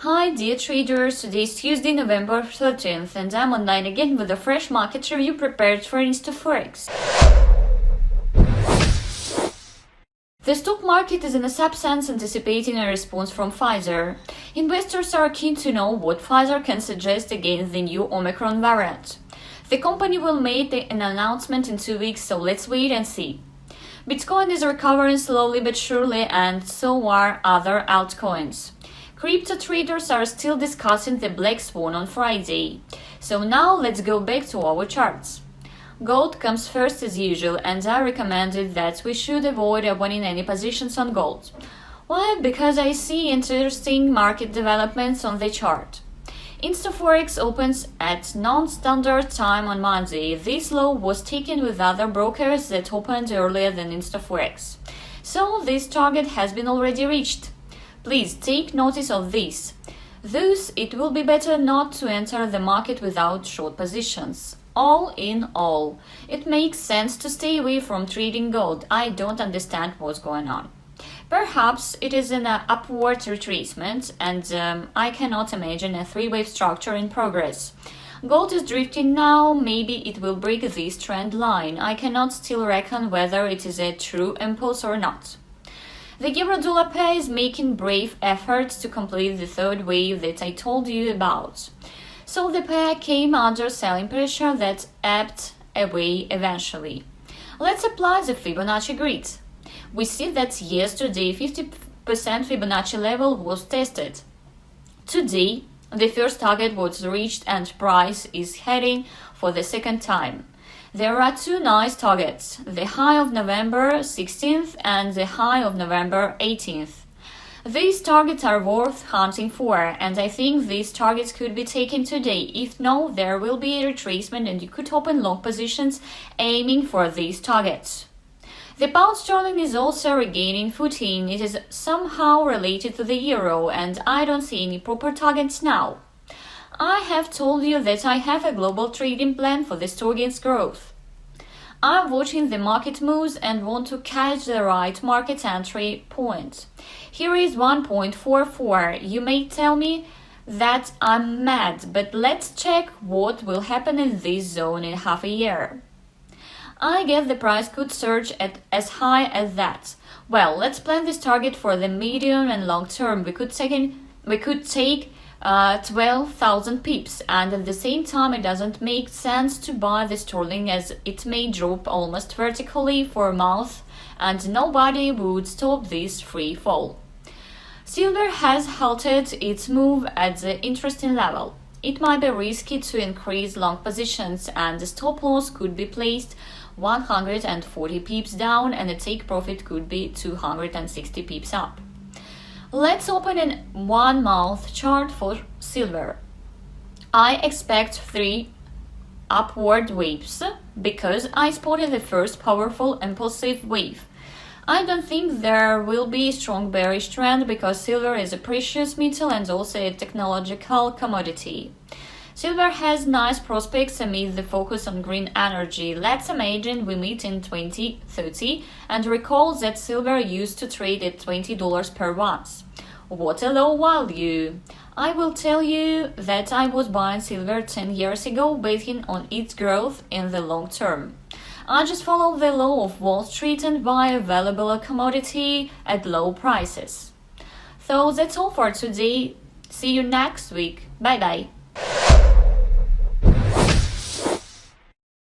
Hi dear traders, today is Tuesday, November 13th and I'm online again with a fresh market review prepared for InstaForex. The stock market is in a substance anticipating a response from Pfizer. Investors are keen to know what Pfizer can suggest against the new Omicron variant. The company will make an announcement in 2 weeks, so let's wait and see. Bitcoin is recovering slowly but surely, and so are other altcoins. Crypto traders are still discussing the black swan on Friday. So now let's go back to our charts. Gold comes first as usual, and I recommended that we should avoid opening any positions on gold. Why? Because I see interesting market developments on the chart. InstaForex opens at non-standard time on Monday. This low was taken with other brokers that opened earlier than InstaForex. So this target has been already reached. Please take notice of this. Thus, it will be better not to enter the market without short positions. All in all, it makes sense to stay away from trading gold. I don't understand what's going on. Perhaps it is an upward retracement, and I cannot imagine a three-wave structure in progress. Gold is drifting now, maybe it will break this trend line. I cannot still reckon whether it is a true impulse or not. The euro-dollar pair is making brave efforts to complete the third wave that I told you about. So the pair came under selling pressure that ebbed away eventually. Let's apply the Fibonacci grid. We see that yesterday 50% Fibonacci level was tested. Today, the first target was reached and price is heading for the second time. There are two nice targets, the high of November 16th and the high of November 18th. These targets are worth hunting for, and I think these targets could be taken today. If no, there will be a retracement and you could open long positions aiming for these targets. The pound sterling is also regaining footing. It is somehow related to the euro, and I don't see any proper targets now. I have told you that I have a global trading plan for the stock's growth. I'm watching the market moves and want to catch the right market entry point. Here is 1.44. You may tell me that I'm mad, but let's check what will happen in this zone in half a year. I guess the price could surge at as high as that. Well, let's plan this target for the medium and long term. We could take 12,000 pips, and at the same time it doesn't make sense to buy the sterling as it may drop almost vertically for a month and nobody would stop this free fall. Silver has halted its move at the interesting level. It might be risky to increase long positions, and the stop loss could be placed 140 pips down and the take profit could be 260 pips up. Let's open a 1 month chart for silver. I expect 3 upward waves because I spotted the first powerful impulsive wave. I don't think there will be a strong bearish trend because silver is a precious metal and also a technological commodity. Silver has nice prospects amid the focus on green energy. Let's imagine we meet in 2030 and recall that silver used to trade at $20 per ounce. What a low value! I will tell you that I was buying silver 10 years ago, betting on its growth in the long term. I just follow the law of Wall Street and buy a valuable commodity at low prices. So that's all for today. See you next week. Bye bye.